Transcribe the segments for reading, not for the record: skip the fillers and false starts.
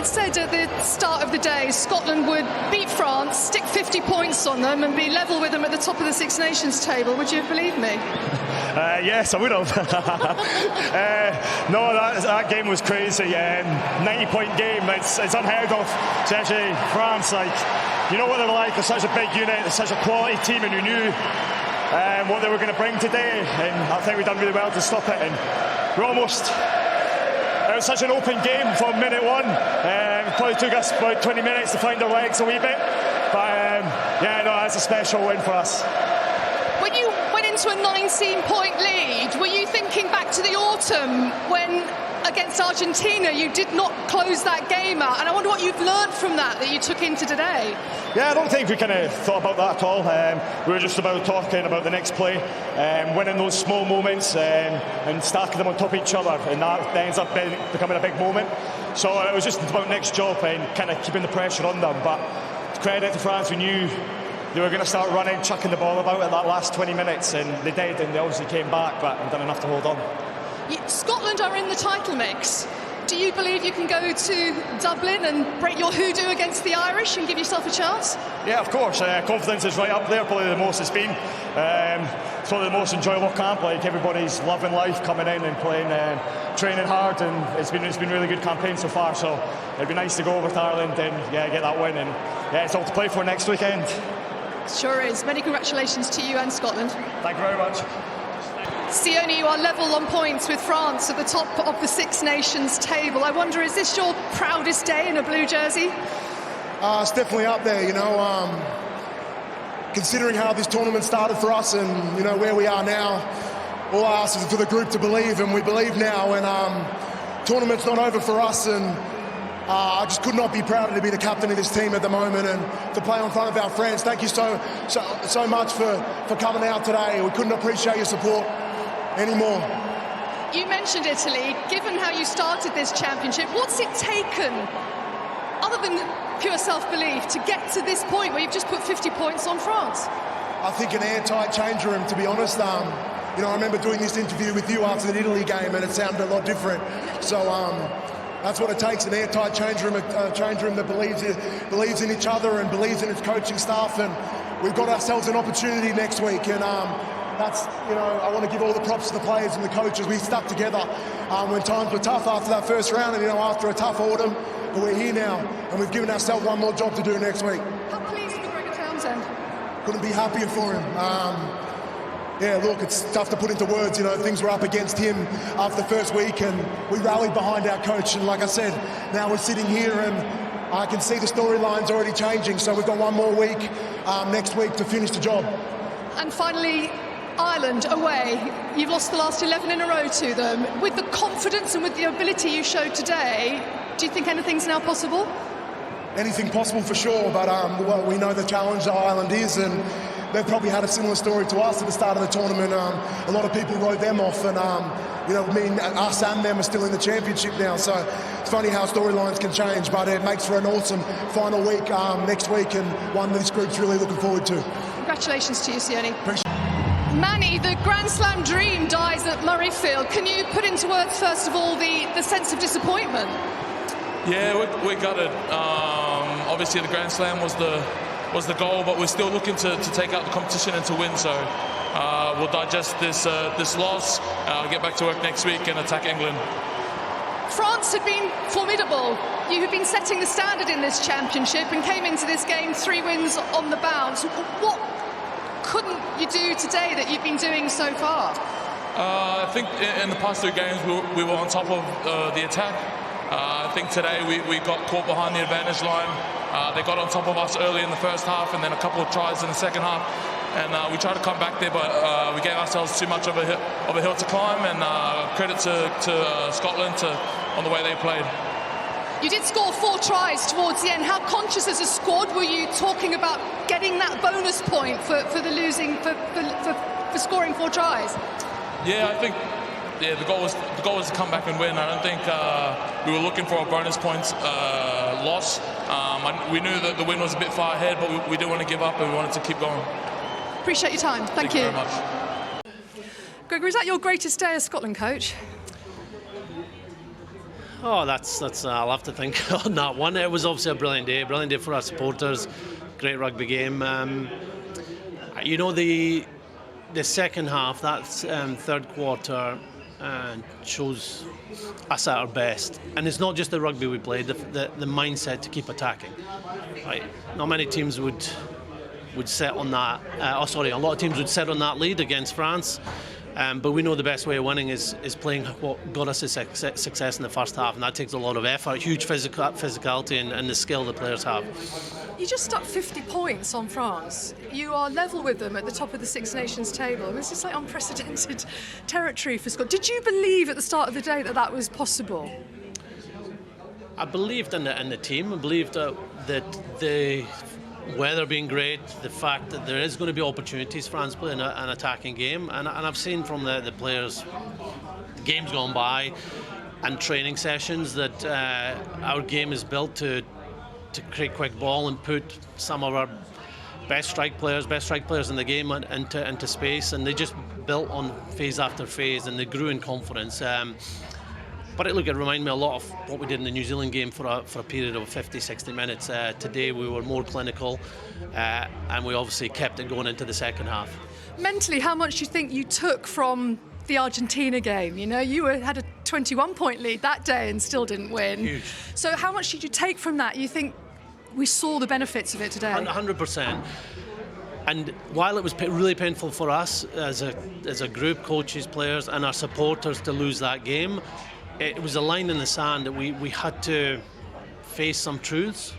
once said at the start of the day Scotland would beat France, stick 50 points on them and be level with them at the top of the Six Nations table. Would you have believed me? Yes, I would have. No, that game was crazy. 90-point game, it's unheard of. Especially France, you know what they're like. They're such a big unit, they're such a quality team, and you knew what they were going to bring today. And I think we've done really well to stop it. And we're almost... It was such an open game from minute one. It probably took us about 20 minutes to find our legs a wee bit. But that's a special win for us. When you went into a 19-point lead, were you thinking back to the autumn when, against Argentina, you did not close that game out? And I wonder what you've learned from that you took into today. Yeah, I don't think we kind of thought about that at all. We were just about talking about the next play, winning those small moments and stacking them on top of each other, and that ends up becoming a big moment. So it was just about next job and kind of keeping the pressure on them. But credit to France, we knew they were going to start running, chucking the ball about at that last 20 minutes, and they did, and they obviously came back, but we've done enough to hold on. Scotland are in the title mix. Do you believe you can go to Dublin and break your hoodoo against the Irish and give yourself a chance? Yeah, of course. Confidence is right up there, probably the most it's been. It's probably the most enjoyable camp. Everybody's loving life, coming in and playing, training hard, and it's been a really good campaign so far. So it'd be nice to go over to Ireland and get that win, and it's all to play for next weekend. Sure is. Many congratulations to you and Scotland. Thank you very much. Sione, you are level on points with France at the top of the Six Nations table. I wonder, is this your proudest day in a blue jersey? It's definitely up there, considering how this tournament started for us and, where we are now. All I ask is for the group to believe, and we believe now. And tournament's not over for us, and I just could not be prouder to be the captain of this team at the moment and to play in front of our friends. Thank you so much for coming out today. We couldn't appreciate your support anymore. You mentioned Italy. Given how you started this championship, what's it taken, other than pure self-belief, to get to this point where you've just put 50 points on France? I think an airtight change room, to be honest. I remember doing this interview with you after the Italy game, and it sounded a lot different. So that's what it takes, an airtight change room, a change room that believes in each other and believes in its coaching staff. And we've got ourselves an opportunity next week, and that's, I want to give all the props to the players and the coaches. We stuck together when times were tough after that first round, and after a tough autumn. But we're here now, and we've given ourselves one more job to do next week. How pleased with Gregor Townsend? Couldn't be happier for him. Look, it's tough to put into words. Things were up against him after the first week, and we rallied behind our coach. And like I said, now we're sitting here, and I can see the storylines already changing. So we've got one more week next week to finish the job. And finally, Ireland away. You've lost the last 11 in a row to them. With the confidence and with the ability you showed today, do you think anything's now possible? Anything possible for sure, but we know the challenge that Ireland is, and they've probably had a similar story to us at the start of the tournament. A lot of people wrote them off, and us and them are still in the championship now. So it's funny how storylines can change, but it makes for an awesome final week next week, and one this group's really looking forward to. Congratulations to you, Sione. Manny, the Grand Slam dream dies at Murrayfield. Can you put into words, first of all, the sense of disappointment? Yeah, we got it. Obviously, the Grand Slam was the goal, but we're still looking to take out the competition and to win. So we'll digest this loss, get back to work next week and attack England. France had been formidable. You have been setting the standard in this championship and came into this game 3 wins on the bounce. What couldn't you do today that you've been doing so far? I think in the past 2 games we were on top of the attack. I think today we got caught behind the advantage line. They got on top of us early in the first half, and then a couple of tries in the second half. And we tried to come back there, but we gave ourselves too much of a hill to climb. And credit to Scotland on the way they played. You did score 4 tries towards the end. How conscious as a squad were you talking about getting that bonus point for scoring 4 tries? Yeah, I think the goal was to come back and win. I don't think we were looking for a bonus points loss. We knew that the win was a bit far ahead, but we didn't want to give up, and we wanted to keep going. Appreciate your time. Thank you very much. Gregor, is that your greatest day as Scotland coach? Oh, that's. I'll have to think on that one. It was obviously a brilliant day for our supporters. Great rugby game. The second half, that third quarter, shows us at our best. And it's not just the rugby we played, the mindset to keep attacking. Right? Not many teams would set on that. A lot of teams would set on that lead against France. But we know the best way of winning is playing what got us a success in the first half, and that takes a lot of effort, huge physicality and the skill the players have. You just stuck 50 points on France. You are level with them at the top of the Six Nations table. This is like unprecedented territory for Scotland. Did you believe at the start of the day that was possible? I believed in the team. I believed that the weather being great, the fact that there is going to be opportunities. France playing an attacking game, and I've seen from the players, games gone by and training sessions, that our game is built to create quick ball and put some of our best strike players in the game into space, and they just built on phase after phase, and they grew in confidence. But it reminded me a lot of what we did in the New Zealand game for a period of 50, 60 minutes. Today we were more clinical, and we obviously kept it going into the second half. Mentally, how much do you think you took from the Argentina game? You know, you had a 21-point lead that day and still didn't win. Huge. So how much did you take from that? You think we saw the benefits of it today? 100%. And while it was really painful for us as a group, coaches, players, and our supporters to lose that game, it was a line in the sand that we had to face some truths.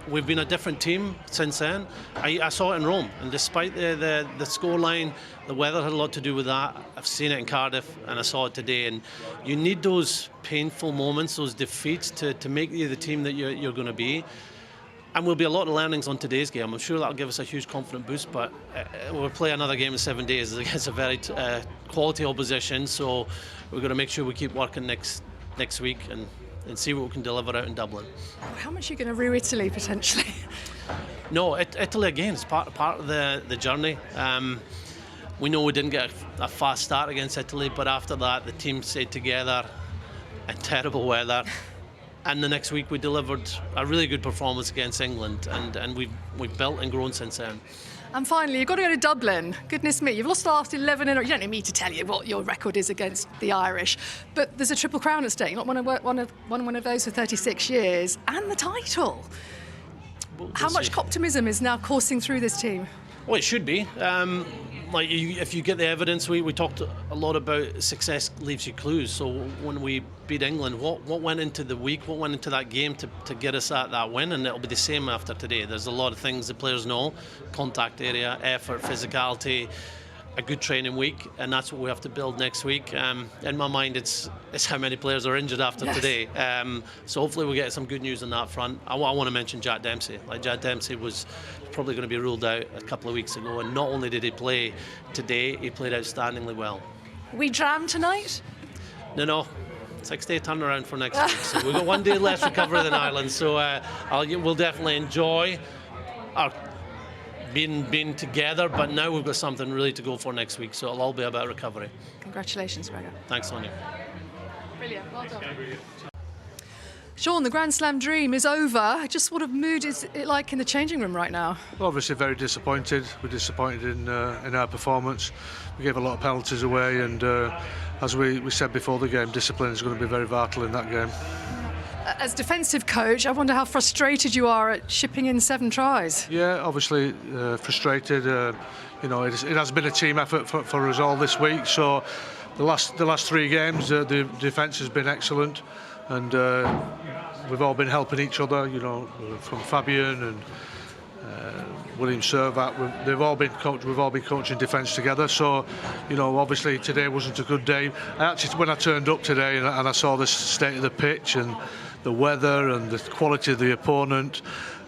We've been a different team since then. I saw it in Rome, and despite the scoreline, the weather had a lot to do with that. I've seen it in Cardiff, and I saw it today. And you need those painful moments, those defeats, to make you the team that you're going to be. And there'll be a lot of learnings on today's game. I'm sure that'll give us a huge confident boost, but we'll play another game in 7 days against a very quality opposition, so we're going to make sure we keep working next week and see what we can deliver out in Dublin. How much are you going to rue Italy, potentially? No, Italy again is part of the journey. We know we didn't get a fast start against Italy, but after that the team stayed together in terrible weather. And the next week we delivered a really good performance against England, and we've built and grown since then. And finally, you've got to go to Dublin. Goodness me, you've lost the last 11 in a row. You don't need me to tell you what your record is against the Irish, but there's a Triple Crown at stake. Not one of those for 36 years, and the title. How much optimism is now coursing through this team? Well, it should be. If you get the evidence, we talked a lot about success leaves you clues. So when we beat England, what went into the week, what went into that game to get us that win? And it'll be the same after today. There's a lot of things the players know: contact area, effort, physicality, a good training week, and that's what we have to build next week. In my mind, it's how many players are injured after today. So hopefully we'll get some good news on that front. I want to mention Jack Dempsey. Jack Dempsey was probably going to be ruled out a couple of weeks ago, and not only did he play today, he played outstandingly well. We jam tonight? No. 6-day turnaround for next week. So we've got 1 day less recovery than Ireland. So we'll definitely enjoy our being together, but now we've got something really to go for next week, so it'll all be about recovery. Congratulations, Gregor. Thanks, Sonia. Brilliant, well done. Sean, the Grand Slam dream is over. Just what mood is it like in the changing room right now? Well, obviously very disappointed. We're disappointed in our performance. We gave a lot of penalties away, and as we said before the game, discipline is going to be very vital in that game. As defensive coach, I wonder how frustrated you are at shipping in 7 tries. Yeah, obviously frustrated. It has been a team effort for us all this week. So the last 3 games, the defence has been excellent, and we've all been helping each other. From Fabian and William Servat, we've all been coaching defence together. So, obviously today wasn't a good day. When I turned up today and I saw the state of the pitch and the weather and the quality of the opponent,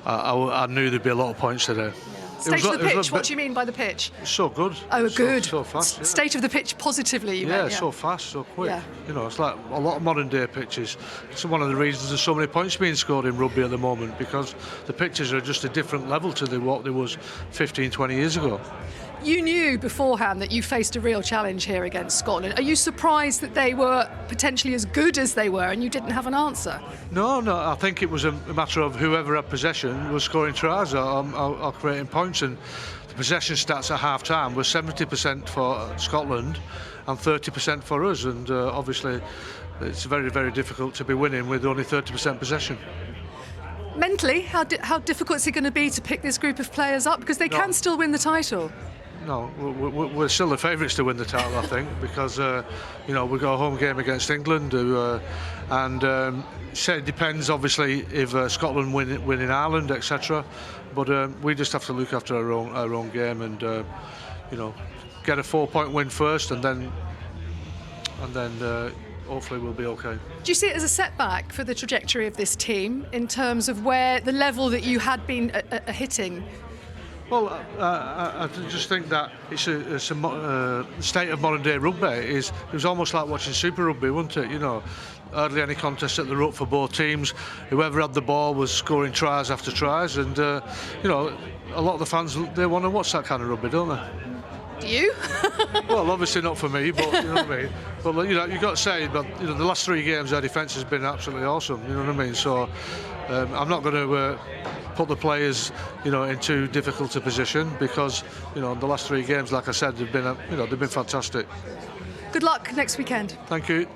I knew there'd be a lot of points today. State of the pitch, what do you mean by the pitch? So good. Oh, good. So fast. Yeah. State of the pitch positively, you meant, so fast, so quick. Yeah. It's like a lot of modern day pitches. It's one of the reasons there's so many points being scored in rugby at the moment, because the pitches are just a different level to what there was 15, 20 years ago. You knew beforehand that you faced a real challenge here against Scotland. Are you surprised that they were potentially as good as they were and you didn't have an answer? No, I think it was a matter of whoever had possession was scoring tries or creating points, and the possession stats at half-time were 70% for Scotland and 30% for us, and obviously it's very, very difficult to be winning with only 30% possession. Mentally, how difficult is it going to be to pick this group of players up? Because they can still win the title. No, we're still the favourites to win the title, I think, because we've got a home game against England, it depends obviously if Scotland win in Ireland, etc. But we just have to look after our own game and get a 4-point win first, and then hopefully we'll be okay. Do you see it as a setback for the trajectory of this team in terms of where the level that you had been hitting? Well, I just think that it's a state of modern day rugby. It was almost like watching Super Rugby, wasn't it? Hardly any contest at the ruck for both teams. Whoever had the ball was scoring tries after tries, and a lot of the fans, they want to watch that kind of rugby, don't they? Do you? Well, obviously not for me, but you know what I mean. But you've got to say, but the last 3 games our defence has been absolutely awesome. You know what I mean? So I'm not going to put the players, in too difficult a position, because the last 3 games, like I said, they've been fantastic. Good luck next weekend. Thank you.